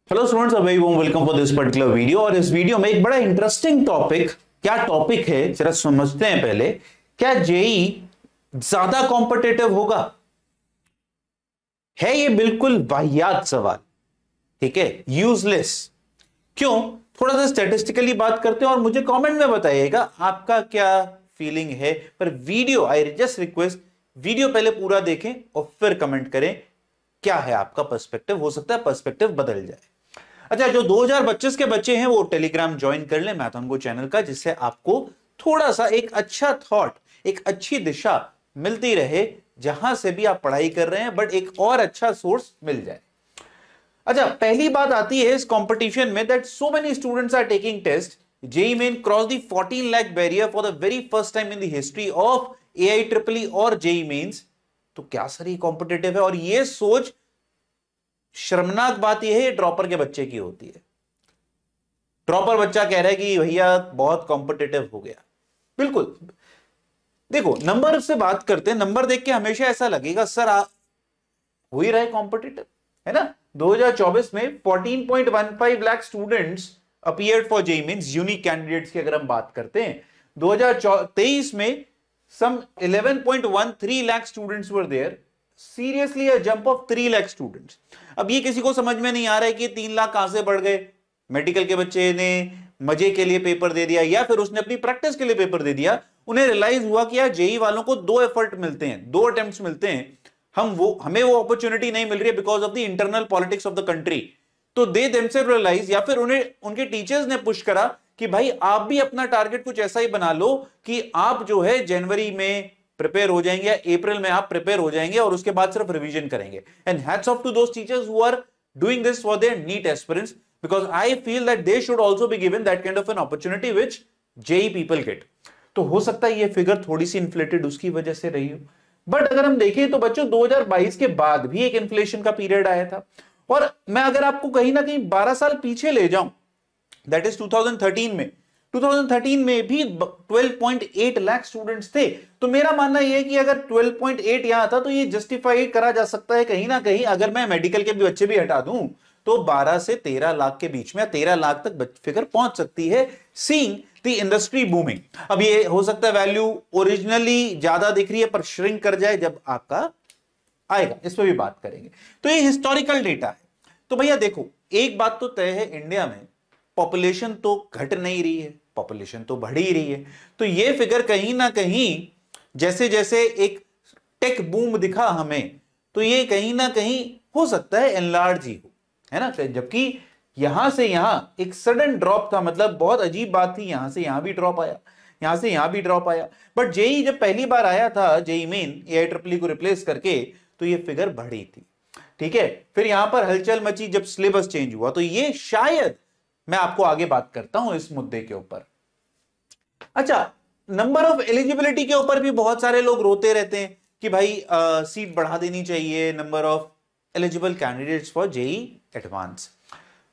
Hello students, a very warm welcome for this particular video. और इस video में एक बड़ा इंटरेस्टिंग टॉपिक, क्या टॉपिक है जरा समझते हैं पहले। क्या जेई ज्यादा कॉम्पिटिटिव होगा? है ये बिल्कुल वाहियात सवाल, ठीक है, यूजलेस। क्यों? थोड़ा सा स्टैटिस्टिकली बात करते हैं और मुझे कमेंट में बताइएगा आपका क्या फीलिंग है। पर video, I just request, video पहले पूरा देखें और फिर कमेंट करें क्या है आपका पर्सपेक्टिव। हो सकता है पर्सपेक्टिव बदल जाए। अच्छा, जो 2025 के बच्चे हैं वो टेलीग्राम ज्वाइन कर ले मैथन को चैनल का, जिससे आपको थोड़ा सा एक अच्छा थॉट, एक अच्छी दिशा मिलती रहे जहां से भी आप पढ़ाई कर रहे हैं, बट एक और अच्छा सोर्स मिल जाए। अच्छा, पहली बात आती है इस कंपटीशन में that so many students are taking test. JEE main cross the 14 lakh barrier for the very first time in the history of AI triple और जेई मेंस। तो क्या सर ये कॉम्पिटिटिव है? और ये सोच, शर्मनाक बात यह है, ड्रॉपर के बच्चे की होती है। ड्रॉपर बच्चा कह रहा है कि भैया बहुत कॉम्पिटिटिव हो गया। बिल्कुल, देखो नंबर से बात करते हैं, नंबर देख के हमेशा ऐसा लगेगा सर हो ही रहा है कॉम्पिटिटिव, है ना। 2024 में 14.15 lakh students appeared for JEE mains, unique candidates की अगर हम बात करते हैं। 2023 में some 11.13 lakh students were there, seriously a jump of 3 lakh students. अब ये किसी को समझ में नहीं आ रहा है कि 3 लाख कहां से बढ़ गए। मेडिकल के बच्चे ने मजे के लिए पेपर दे दिया या फिर उसने अपनी प्रैक्टिस के लिए पेपर दे दिया। उन्हें रियलाइज हुआ कि यार जेई वालों को 2 एफर्ट मिलते हैं, 2 अटेम्प्ट्स मिलते हैं, हमें वो अपॉर्चुनिटी नहीं मिल रही है because of the internal politics of the country. तो दे देमसेल्फ रियलाइज, या फिर उन्हें उनके टीचर्स ने पुश करा कि भाई आप भी अपना टारगेट कुछ ऐसा ही बना लो कि आप जो है जनवरी में प्रिपेयर हो जाएंगे या अप्रैल में आप प्रिपेयर हो जाएंगे और उसके बाद सिर्फ रिवीजन करेंगे। And hats off to those teachers who are doing this for their NEET aspirants, because I feel that they should also be given that kind of an opportunity which JEE people get. तो हो सकता है ये figure थोड़ी सी inflated उसकी वजह से रही हो, बट अगर हम देखें तो बच्चों 2022 के बाद भी एक इन्फ्लेशन का पीरियड आया था। और मैं अगर आपको कहीं ना कहीं 12 साल पीछे ले जाऊं, दैट इज 2013 में, 2013 में भी 12.8 लाख स्टूडेंट्स थे। तो मेरा मानना यह है कि अगर 12.8 यहां था तो ये जस्टिफाई करा जा सकता है कहीं ना कहीं, अगर मैं मेडिकल के भी बच्चे भी हटा दूं तो 12 से 13 लाख के बीच में, 13 लाख तक फिगर पहुंच सकती है, सीइंग द इंडस्ट्री बूमिंग। अब ये हो सकता है वैल्यू ओरिजिनली ज्यादा दिख रही है पर श्रिंक कर जाए जब आपका आएगा, इस पर भी बात करेंगे। तो ये हिस्टोरिकल डेटा है। तो भैया देखो, एक बात तो तय है, इंडिया में पॉपुलेशन तो घट नहीं रही है, पॉपुलेशन तो बढ़ ही रही है। तो ये फिगर कहीं ना कहीं, जैसे जैसे एक टेक बूम दिखा हमें, तो ये कहीं ना कहीं हो सकता है एनलार्ज ही हो, है ना। जबकि यहां से यहां एक सडन ड्रॉप था, मतलब बहुत अजीब बात थी, यहां से यहां भी ड्रॉप आया, यहां से यहां भी ड्रॉप आया। बट जेई जब पहली बार आया था, जेई मेन एआई ट्रिपल को रिप्लेस करके, तो ये फिगर बढ़ी थी, ठीक है। फिर यहां पर हलचल मची जब सिलेबस चेंज हुआ, तो ये शायद, मैं आपको आगे बात करता हूं इस मुद्दे के ऊपर। अच्छा, नंबर ऑफ एलिजिबिलिटी के ऊपर भी बहुत सारे लोग रोते रहते हैं कि भाई सीट बढ़ा देनी चाहिए, number of eligible candidates for JEE advance.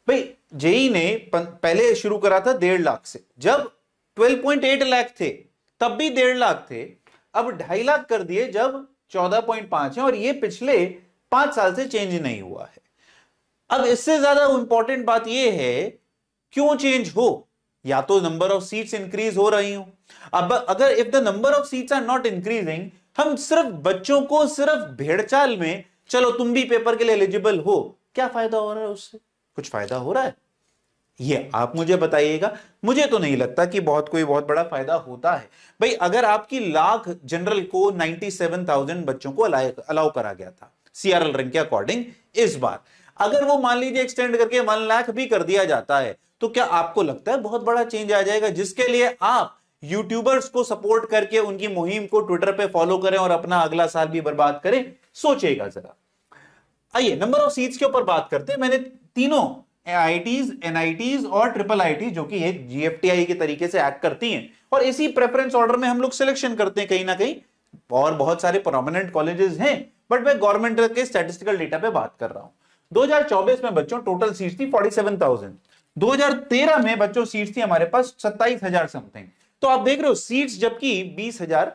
भाई जेई ने पहले शुरू करा था 1.5 लाख से, जब 12.8 लाख थे तब भी 1.5 लाख थे, अब 2.5 लाख कर दिए जब 14.5 है, और ये पिछले 5 साल से चेंज नहीं हुआ है। अब इससे ज्यादा इंपॉर्टेंट बात यह है, क्यों चेंज हो? या तो नंबर ऑफ सीट्स इंक्रीज हो रही हो। अब अगर if the number of seats are not increasing, हम सिर्फ बच्चों को सिर्फ भेड़चाल में, चलो तुम भी पेपर के लिए एलिजिबल हो, क्या फायदा हो रहा है उससे? कुछ फायदा हो रहा है? ये आप मुझे बताइएगा। मुझे तो नहीं लगता कि कोई बहुत बड़ा फायदा होता है। भाई अगर आपकी लाख जनरल को 97,000 बच्चों को अलाउ करा गया था सीआरएल रैंक के अकॉर्डिंग, इस बार अगर वो मान लीजिए एक्सटेंड करके 1 लाख भी कर दिया जाता है, तो क्या आपको लगता है बहुत बड़ा चेंज आ जाएगा, जिसके लिए आप यूट्यूबर्स को सपोर्ट करके उनकी मुहिम को ट्विटर पे फॉलो करें और अपना अगला साल भी बर्बाद करें? सोचेगा जरा। आइए नंबर ऑफ सीट्स के ऊपर बात करते हैं। मैंने तीनों आईआईटीज, एनआईटीज और ट्रिपल आईटी, जो कि एक जीएफटीआई के तरीके से एक्ट करती हैं, और इसी प्रेफरेंस ऑर्डर में हम लोग सिलेक्शन करते हैं कहीं ना कहीं। और बहुत सारे प्रोमिनेंट कॉलेजेस हैं, बट मैं गवर्नमेंट के स्टैटिस्टिकल डेटा पे बात कर रहा हूं। 2024 में बच्चों टोटल सीट्स थी 47,000। 2013 में बच्चों सीट्स थी हमारे पास 27,000 समथिंग। तो आप देख रहे हो सीट्स जबकि 20,000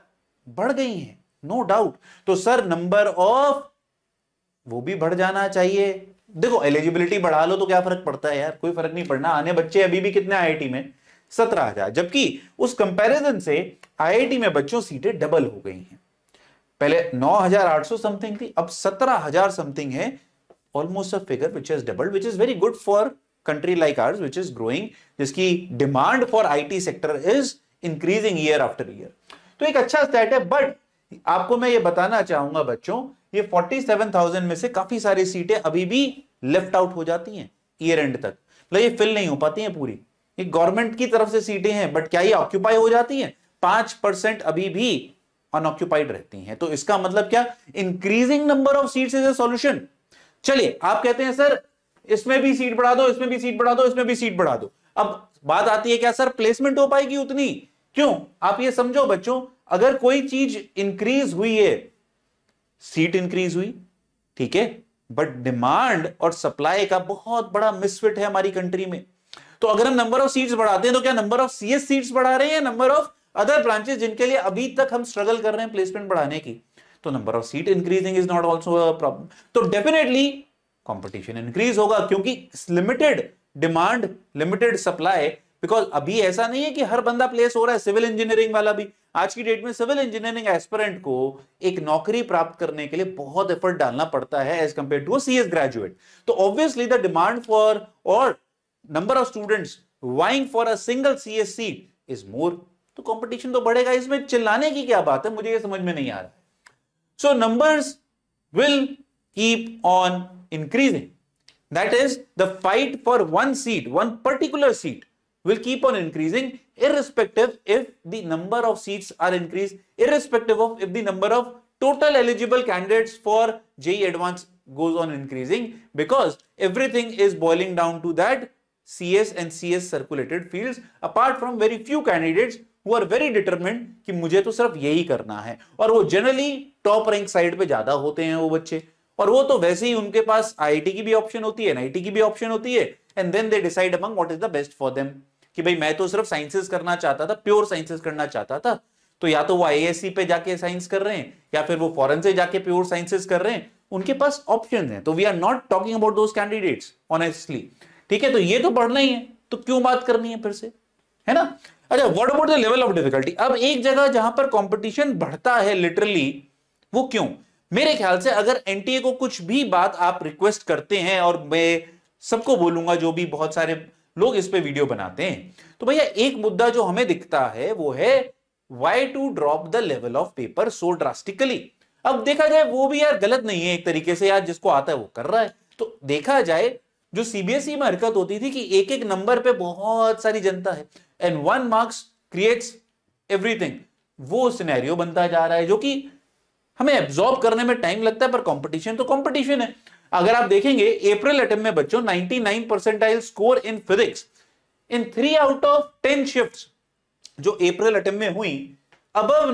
बढ़ गई हैं, नो डाउट। तो सर नंबर ऑफ वो भी बढ़ जाना चाहिए, देखो एलिजिबिलिटी बढ़ा लो तो क्या फर्क पड़ता है यार, कोई फर्क नहीं पड़ना। आने बच्चे अभी भी कितने आईआईटी में, 17,000, जबकि उस कंपैरिजन से आईआईटी में बच्चों सीटें डबल हो गई हैं। पहले 9,800 समथिंग थी, अब 17,000 समथिंग है, almost a figure which is double, which is very good for country like ours which is growing, जिसकी demand for IT sector is increasing year after year. तो एक अच्छा स्टैट है। बट आपको मैं ये बताना चाहूंगा बच्चों, ये 47,000 में से काफी सारी सीटें अभी भी लेफ्ट आउट हो जाती हैं ईयर एंड तक, मतलब ये फिल नहीं हो पाती हैं पूरी। ये गवर्नमेंट की तरफ से सीटें हैं, बट क्या ये ऑक्यूपाई हो जाती हैं? 5% अभी भी अनऑक्यूपाइड रहती हैं। तो इसका मतलब क्या? Increasing number of seats is a solution. चलिए, आप कहते हैं सर इसमें भी सीट बढ़ा दो, इसमें भी सीट बढ़ा दो, इसमें भी सीट बढ़ा दो। अब बात आती है क्या सर प्लेसमेंट हो पाएगी उतनी? क्यों? आप ये समझो बच्चों, अगर कोई चीज इंक्रीज हुई है, सीट इंक्रीज हुई, ठीक है, बट डिमांड और सप्लाई का बहुत बड़ा मिसफिट है हमारी कंट्री में। तो अगर हम नंबर ऑफ सीट्स बढ़ाते हैं तो क्या नंबर ऑफ सीएस सीट्स बढ़ा रहे हैं, नंबर ऑफ अदर ब्रांचेस जिनके लिए अभी तक हम स्ट्रगल कर रहे हैं प्लेसमेंट बढ़ाने की? तो number of seat increasing is not also a problem. तो डेफिनेटली कंपटीशन इंक्रीज होगा, क्योंकि limited demand limited supply. Because अभी ऐसा नहीं है कि हर बंदा प्लेस हो रहा है, सिविल इंजीनियरिंग वाला भी। आज की डेट में सिविल इंजीनियरिंग एस्पिरेंट को एक नौकरी प्राप्त करने के लिए बहुत एफर्ट डालना पड़ता है as compare to CS graduate. तो ऑब्वियसली द डिमांड फॉर और number of students vying for a single CS seat is more. तो कंपटीशन तो बढ़ेगा, इसमें चिल्लाने की क्या बात है, मुझे ये समझ में नहीं आ रहा है। So numbers will keep on increasing. That is, the fight for one seat, one particular seat, will keep on increasing, irrespective if the number of seats are increased, irrespective of if the number of total eligible candidates for JEE Advanced goes on increasing, because everything is boiling down to that CS and CS circulated fields, apart from very few candidates who are very determined कि मुझे तो सिर्फ यही करना है। और वो generally top rank side पे ज्यादा होते हैं वो बच्चे, और वो तो वैसे ही उनके पास आईआईटी की भी ऑप्शन होती है, एनआईटी की भी ऑप्शन होती है, and then they decide among what is the best for them. कि भाई मैं तो सिर्फ साइंसेस करना चाहता था, प्योर साइंसेस करना चाहता था, तो या तो वो आईएससी पे जाके साइंस कर रहे हैं, या फिर वो फॉरेन से जाके प्योर साइंसेस कर रहे हैं, उनके पास ऑप्शन है। तो we are not talking about those candidates honestly, ठीक है। तो ये तो बढ़ना ही है, तो क्यों बात करनी है फिर से, है ना। अच्छा, what about the level of difficulty? अब एक जगह जहां पर कंपटीशन बढ़ता है लिटरली, वो क्यों? मेरे ख्याल से अगर एनटीए को कुछ भी बात आप रिक्वेस्ट करते हैं, और मैं सबको बोलूंगा जो भी बहुत सारे लोग इस पे वीडियो बनाते हैं, तो भैया एक मुद्दा जो हमें दिखता है वो है why to drop the level of paper so drastically. अब देखा जाए वो भी यार गलत नहीं है एक तरीके से, यार जिसको आता है वो कर रहा है। तो देखा जाए जो सीबीएसई में हरकत होती थी कि एक एक नंबर पे बहुत सारी जनता है एंड 1 मार्क्स क्रिएट्स एवरीथिंग, वो सिनेरियो बनता जा रहा है जो कि हमें एब्जॉर्ब करने में टाइम लगता है। पर कंपटीशन तो कंपटीशन है। अगर आप देखेंगे अप्रैल अटेम्प्ट में बच्चों 99 percentile score in physics in 3 out of 10 shifts जो अप्रैल अटेम्प्ट में हुई, अबव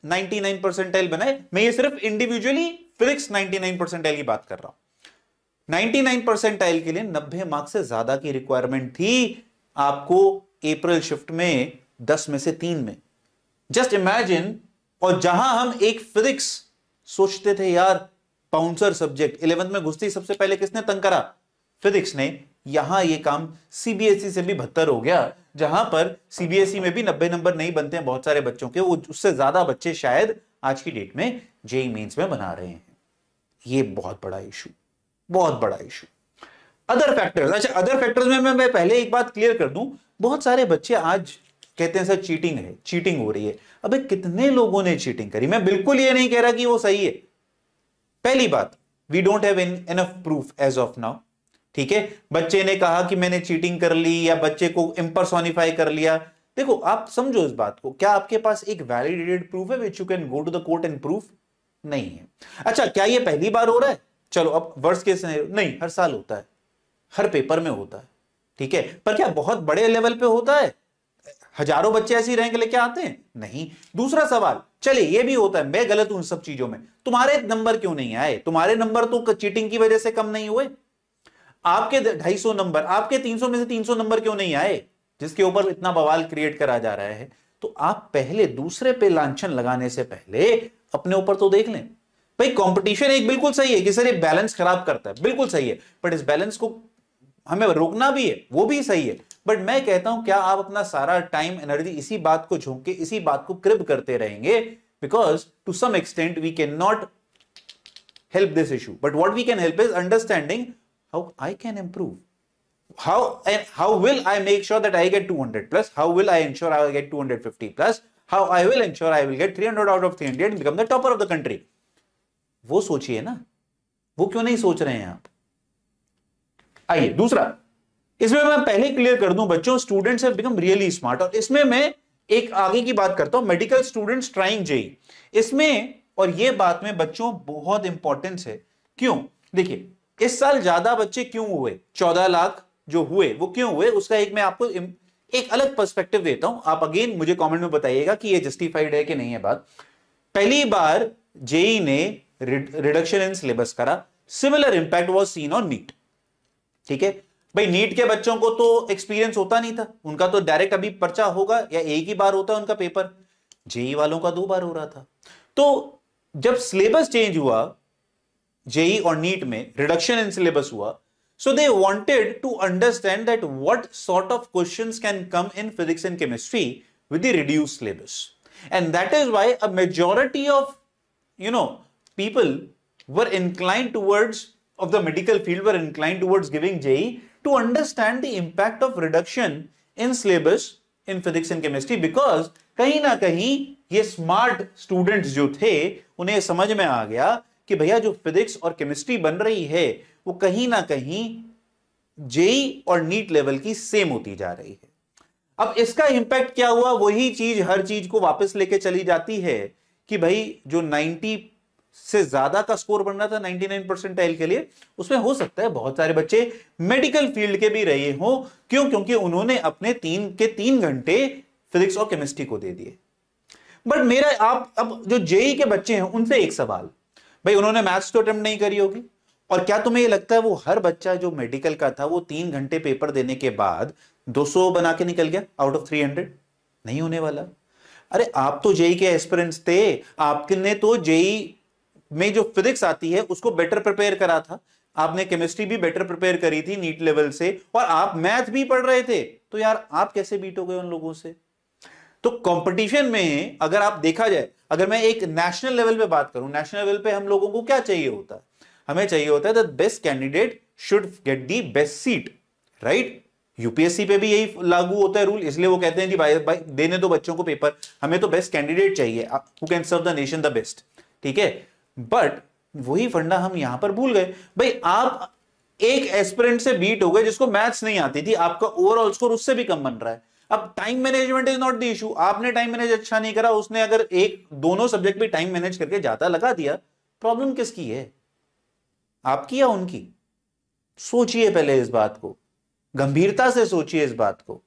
99 परसेंटाइल बनाए। मैं ये सिर्फ इंडिविजुअली फिजिक्स 99 परसेंटाइल की बात कर रहा हूं। 99 परसेंटाइल के लिए 90 मार्क्स से ज्यादा की रिक्वायरमेंट थी आपको अप्रैल शिफ्ट में 10 में से 3 में। Just imagine. और जहां हम एक फिजिक्स सोचते थे यार बाउंसर सब्जेक्ट, 11th में घुसती सबसे पहले किसने तंग करा? फिजिक्स ने। यहां यह काम सीबीएसई से भी बदतर हो गया, जहां पर सीबीएसई में भी 90 नंबर नहीं बनते हैं बहुत सारे बच्चों के, वो उससे ज्यादा बच्चे शायद आज की डेट में जेईई मेंस में बना रहे हैं। ये बहुत बड़ा इशू, बहुत बड़ा इशू। अदर फैक्टर्स, अच्छा अदर फैक्टर्स में मैं पहले एक बात क्लियर कर दूं, बहुत सारे बच्चे आज कहते हैं सर चीटिंग है, चीटिंग हो रही है। अबे कितने लोगों ने चीटिंग करी? मैं बिल्कुल ये नहीं कह रहा कि वो सही है। पहली बात, we don't have enough proof as of now, ठीक है। बच्चे ने कहा कि मैंने चीटिंग कर ली, या बच्चे को इंपर्सोनिफाई कर लिया। देखो आप समझो इस बात को, क्या आपके पास एक वैलिडेटेड प्रूफ है which you can go to the court and proof? नहीं है। अच्छा, क्या ये पहली बार हो रहा है? चलो अब वर्स्ट केस नहीं, हर साल होता है, हर पेपर में होता है, ठीक है। पर क्या बहुत बड़े लेवल पे होता है? हजारों बच्चे ऐसी रैंक लेके आते हैं? नहीं। दूसरा सवाल, चलिए ये भी होता है, मैं गलत हूं इन सब चीजों में, तुम्हारे नंबर क्यों नहीं आए? तुम्हारे नंबर तो चीटिंग की वजह से कम नहीं हुए। आपके 250 नंबर, आपके 300 में से 300 नंबर क्यों नहीं आए, जिसके ऊपर इतना बवाल क्रिएट करा जा रहा है? तो आप पहले दूसरे पे लांछन लगाने से पहले अपने ऊपर तो देख लें। भाई कंपटीशन एक बिल्कुल सही है कि सर ये बैलेंस खराब करता है, बिल्कुल सही है, बट इस बैलेंस को हमें रोकना भी है, वो भी सही है। बट मैं कहता हूं क्या आप अपना सारा टाइम एनर्जी इसी बात को झोंक के इसी बात को क्रिब करते रहेंगे? Because to some extent we can not help this issue, but what we can help is understanding how I can improve, how will I make sure that I get 200 plus, how will I ensure I will get 250 plus, how I will ensure I will get 300 out of 300 and become the topper of the country. वो सोचिए ना, वो क्यों नहीं सोच रहे हैं आप? आइए दूसरा, इसमें मैं पहले क्लियर कर दूं बच्चों, students have become really smart, और इसमें मैं एक आगे की बात करता हूं, मेडिकल स्टूडेंट्स ट्राइंग जेई, इसमें और ये बात में बच्चों बहुत इंपॉर्टेंस है। क्यों? देखिए इस साल ज्यादा बच्चे क्यों हुए, 14 लाख जो हुए वो क्यों हुए, उसका एक मैं आपको एक अलग पर्सपेक्टिव देता हूं। आप अगेन मुझे कमेंट में बताइएगा कि ये जस्टिफाइड है कि नहीं है बात। पहली बार जेई ने रिडक्शन इन सिलेबस करा, similar impact was seen on NEET. ठीक है भाई, नीट के बच्चों को तो एक्सपीरियंस होता नहीं था, उनका तो डायरेक्ट अभी पर्चा होगा या एक ही बार होता है उनका पेपर, जेई वालों का 2 बार हो रहा था। तो जब सिलेबस चेंज हुआ जेई और नीट में, रिडक्शन इन सिलेबस हुआ, so they wanted to understand that what sort of questions can come in physics and chemistry with the reduced syllabus, and that is why a majority of people were inclined towards of the medical field were inclined towards giving JEE to understand the impact of reduction in syllabus in physics and chemistry, because कहीं ना कहीं ये smart students जो थे उन्हें समझ में आ गया कि भैया जो फिजिक्स और केमिस्ट्री बन रही है वो कहीं ना कहीं जेई और नीट लेवल की सेम होती जा रही है। अब इसका इंपैक्ट क्या हुआ, वही चीज हर चीज को वापस लेके चली जाती है कि भाई जो 90 से ज्यादा का स्कोर बन रहा था 99 परसेंटाइल के लिए, उसमें हो सकता है बहुत सारे बच्चे मेडिकल फील्ड के भी रहे हो। क्यों? क्योंकि उन्होंने अपने 3 घंटे फिजिक्स और केमिस्ट्री को दे दिए। बट मेरा आप अब जो जेई के बच्चे हैं उनसे एक सवाल, भाई उन्होंने मैथ्स तो अटेम्प्ट नहीं करी होगी, और क्या तुम्हें ये लगता है वो हर बच्चा जो मेडिकल का था वो 3 घंटे पेपर देने के बाद 200 बना के निकल गया आउट ऑफ 300? नहीं होने वाला। अरे आप तो जेई के एस्पिरेंट्स थे, आपने तो जेई में जो फिजिक्स आती है उसको बेटर प्रिपेयर करा था, आपने केमिस्ट्री भी बेटर प्रिपेयर करी थी नीट लेवल से, और आप मैथ भी पढ़ रहे थे, तो यार आप कैसे बीट हो गए उन लोगों से? तो कंपटीशन में अगर आप देखा जाए, अगर मैं एक नेशनल लेवल पे बात करूं, नेशनल लेवल पे हम लोगों को क्या चाहिए होता है? हमें चाहिए होता है that best candidate should get the best seat, right? UPSC पे भी यही लागू होता है रूल, इसलिए वो कहते हैं कि भाई देने दो बच्चों को पेपर, हमें तो बेस्ट कैंडिडेट चाहिए who can serve the nation the best. ठीक है, बट वही फंडा हम यहां पर भूल गए। भाई आप एक एस्पिरेंट से बीट हो गए जिसको मैथ्स नहीं आती थी, आपका ओवरऑल स्कोर उससे भी कम बन रहा है। अब time management is not the issue, आपने टाइम मैनेज अच्छा नहीं करा, उसने अगर दोनों सब्जेक्ट भी टाइम मैनेज करके ज्यादा लगा दिया, प्रॉब्लम किसकी है, आपकी या उनकी? सोचिए पहले इस बात को, गंभीरता से सोचिए इस बात को।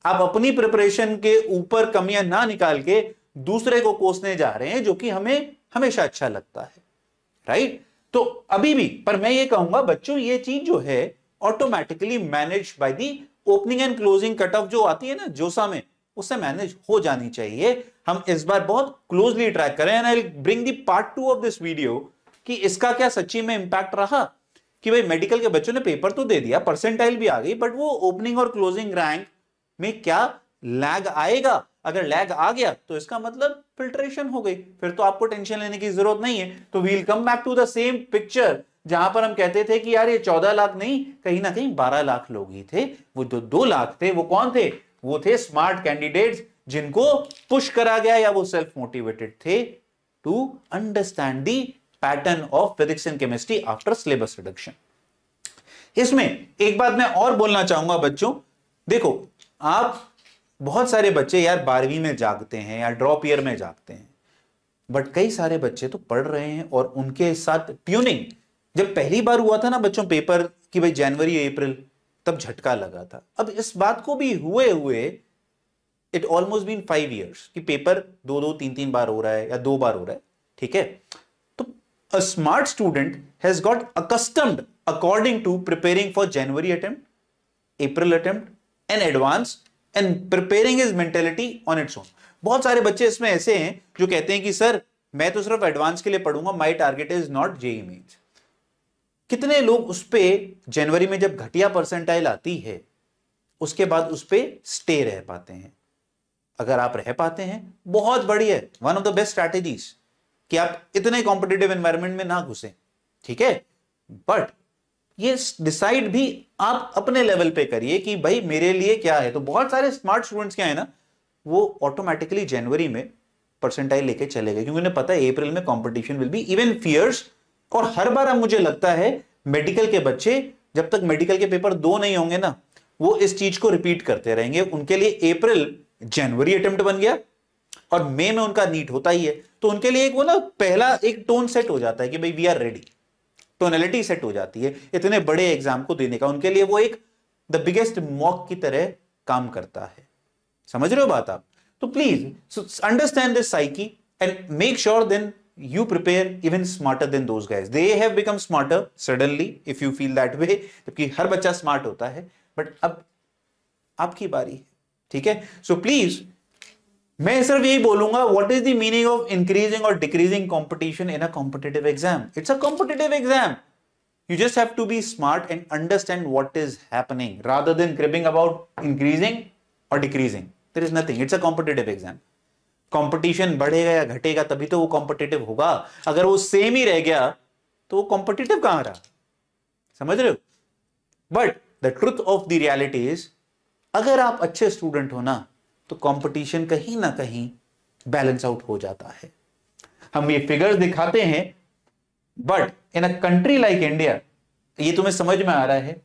आप अपनी प्रिपरेशन के ऊपर कमियां ना निकाल के दूसरे को कोसने जा रहे हैं, जो कि हमें हमेशा अच्छा लगता है, राइट? तो अभी भी, पर मैं ये कहूंगा बच्चों, ये चीज जो है automatically manage by the opening and closing cut off जो आती है ना जोसा में, उससे मैनेज हो जानी चाहिए। हम इस बार बहुत क्लोजली ट्रैक करें, and I will bring the part 2 of this video कि इसका क्या सच्ची में इंपैक्ट रहा, कि भाई मेडिकल के बच्चों ने पेपर तो दे दिया, परसेंटाइल भी आ गई, बट वो ओपनिंग और क्लोजिंग रैंक में क्या लैग आएगा? अगर लैग आ गया तो इसका मतलब फिल्ट्रेशन हो गई, फिर तो आपको टेंशन लेने की जरूरत नहीं है। तो we'll come back to the same picture जहां पर हम कहते थे कि यार ये 14 लाख नहीं, कहीं ना कहीं 12 लाख लोग ही थे। वो जो 2 लाख थे वो कौन थे? वो थे स्मार्ट कैंडिडेट्स जिनको पुश करा गया या वो सेल्फ मोटिवेटेड थे to understand the pattern of physics and chemistry after syllabus reduction. इसमें एक बात मैं और बोलना चाहूंगा बच्चों, देखो आप बहुत सारे बच्चे यार 12वीं में जागते हैं या ड्रॉप ईयर में जागते हैं, बट कई सारे बच्चे तो पढ़ रहे हैं, और उनके साथ ट्यूनिंग जब पहली बार हुआ था ना बच्चों पेपर कि भाई जनवरी अप्रैल, तब झटका लगा था। अब इस बात को भी हुए इट ऑलमोस्ट बीन 5 इयर्स कि पेपर 2-2 3-3 बार हो रहा है या 2 बार हो रहा है। ठीक है, तो a smart student has got accustomed according to preparing for January attempt, April attempt and advance and preparing his mentality on its own. बहुत सारे बच्चे इसमें ऐसे हैं जो कहते हैं कि सर मैं तो सिर्फ एडवांस के लिए पढ़ूंगा, my target is not JEE mains. कितने लोग उस पे जनवरी में जब घटिया परसेंटाइल आती है उसके बाद उस पे स्टे रह पाते हैं? अगर आप रह पाते हैं बहुत बढ़िया है, one of the best strategies कि आप इतने कॉम्पिटिटिव एनवायरनमेंट में ना घुसे, ठीक है। बट ये डिसाइड भी आप अपने लेवल पे करिए कि भाई मेरे लिए क्या है। तो बहुत सारे स्मार्ट स्टूडेंट्स क्या है ना, वो ऑटोमेटिकली जनवरी में परसेंटाइल लेके चले गए, क्योंकि उन्हें पता है अप्रैल में competition will be even fierce. और हर बार अब मुझे लगता है मेडिकल के बच्चे जब तक मेडिकल के पेपर 2 नहीं होंगे ना, वो इस चीज को रिपीट करते रहेंगे। उनके लिए अप्रैल जनवरी अटेम्प्ट बन गया और मई में उनका नीट होता ही है, तो उनके लिए एक वो ना पहला एक टोन सेट हो जाता है कि भाई we are ready, tonality set हो जाती है इतने बड़े एग्जाम को देने का। उनके लिए वो एक द बिगेस्ट मॉक की तरह काम करता है। समझ रहे हो बात आप? तो please understand this psyche and make sure then you prepare even smarter than those guys. They have become smarter suddenly if you feel that way, क्योंकि हर बच्चा स्मार्ट होता है, बट अब आपकी बारी है, ठीक है। सो प्लीज मैं सिर्फ यही बोलूंगा, what is the meaning of increasing और decreasing competition in a competitive exam? It's a competitive exam. You just have to be smart and understand what is happening rather than cribbing about increasing or decreasing. There is nothing. It's a competitive exam. Competition बढ़ेगा या घटेगा तभी तो वो competitive होगा। अगर वो same ही रह गया तो वो कॉम्पिटिटिव कहां रहा? समझ रहे हो? But the truth of the reality is, अगर आप अच्छे स्टूडेंट हो ना तो कंपटीशन कहीं ना कहीं बैलेंस आउट हो जाता है। हम ये फिगर्स दिखाते हैं, but in a country like India ये तुम्हें समझ में आ रहा है,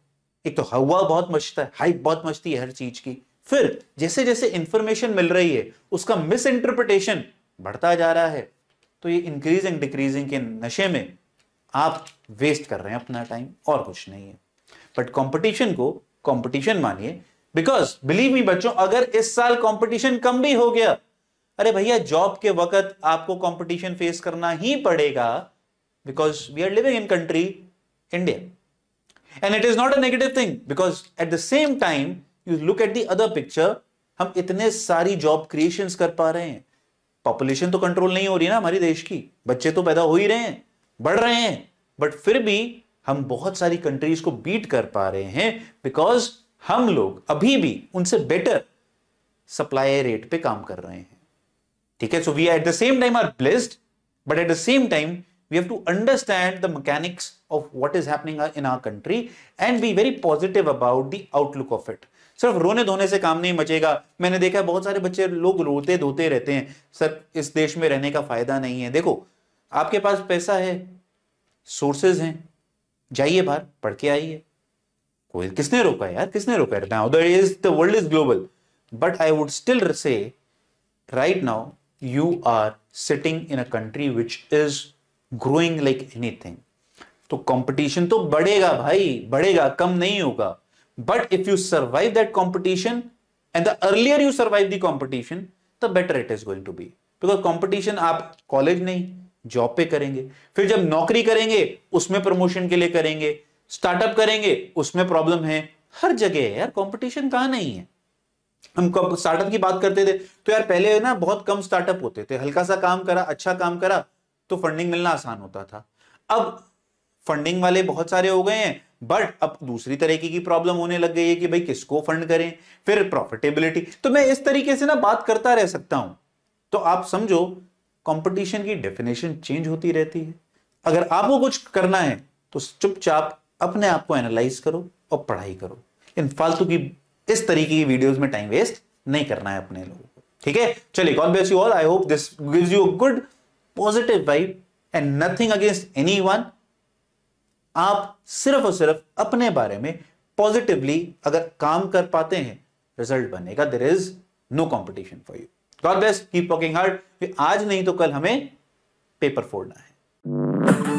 एक तो हवा बहुत मचता है, हाइप बहुत मचती है हर चीज की, फिर जैसे जैसे इंफॉर्मेशन मिल रही है उसका मिस इंटरप्रिटेशन बढ़ता जा रहा है। तो ये इंक्रीजिंग डिक्रीजिंग के नशे में आप वेस्ट कर रहे हैं अपना टाइम, और कुछ नहीं है। बट कंपटीशन को कंपटीशन मानिए, बिकॉज बिलीव मी बच्चों, अगर इस साल कंपटीशन कम भी हो गया, अरे भैया जॉब के वक्त आपको कंपटीशन फेस करना ही पड़ेगा, because we are living in country India and it is not a negative thing, because at the same time You look at the other picture, हम इतने सारी जॉब क्रिएशंस कर पा रहे हैं, पॉपुलेशन तो कंट्रोल नहीं हो रही ना हमारी देश की, बच्चे तो पैदा हो ही रहे हैं, बढ़ रहे हैं, बट फिर भी हम बहुत सारी कंट्रीज को बीट कर पा रहे हैं, बिकॉज हम लोग अभी भी उनसे बेटर सप्लाई रेट पे काम कर रहे हैं, ठीक है। So we at the same time are blessed, but at the same time we have to understand the mechanics of what is happening in our country and be very positive about the outlook of it. सिर्फ रोने धोने से काम नहीं मचेगा। मैंने देखा बहुत सारे बच्चे लोग रोते धोते रहते हैं, सर इस देश में रहने का फायदा नहीं है। देखो आपके पास पैसा है, सोर्सेज हैं, जाइए बाहर पढ़ के आइए, कोई किसने रोका यार, किसने रोका? Now the world is global, but I would still say right now you are sitting in a country which is growing like anything. तो कंपटीशन तो बढ़ेगा भाई, बढ़ेगा, कम नहीं होगा। But if you survive that competition and the earlier you survive the competition the better it is going to be, because competition आप college नहीं जॉब पे करेंगे, फिर जब नौकरी करेंगे उसमें प्रमोशन के लिए करेंगे, स्टार्टअप करेंगे उसमें प्रॉब्लम है, हर जगह है यार कंपटीशन, कहां नहीं है। हम स्टार्टअप की बात करते थे तो यार पहले ना बहुत कम स्टार्टअप होते थे, हल्का सा काम करा, अच्छा काम करा तो फंडिंग मिलना आसान होता था। अब फंडिंग वाले बहुत सारे हो गए हैं, बट अब दूसरी तरीके की प्रॉब्लम होने लग गई है कि भाई किसको फंड करें, फिर प्रॉफिटेबिलिटी। तो मैं इस तरीके से ना बात करता रह सकता हूं। तो आप समझो कंपटीशन की डेफिनेशन चेंज होती रहती है। अगर आपको कुछ करना है तो चुपचाप अपने आप को एनालाइज करो और पढ़ाई करो। इन फालतू की इस तरीके की वीडियोस में टाइम वेस्ट नहीं करना है अपने लोगों को, ठीक है। चलिए, God bless you all. I hope this gives you a good positive vibe and nothing against anyone. आप सिर्फ और सिर्फ अपने बारे में पॉजिटिवली अगर काम कर पाते हैं, रिजल्ट बनेगा। There is no competition for you. God bless, keep working hard. आज नहीं तो कल हमें पेपर फोड़ना है।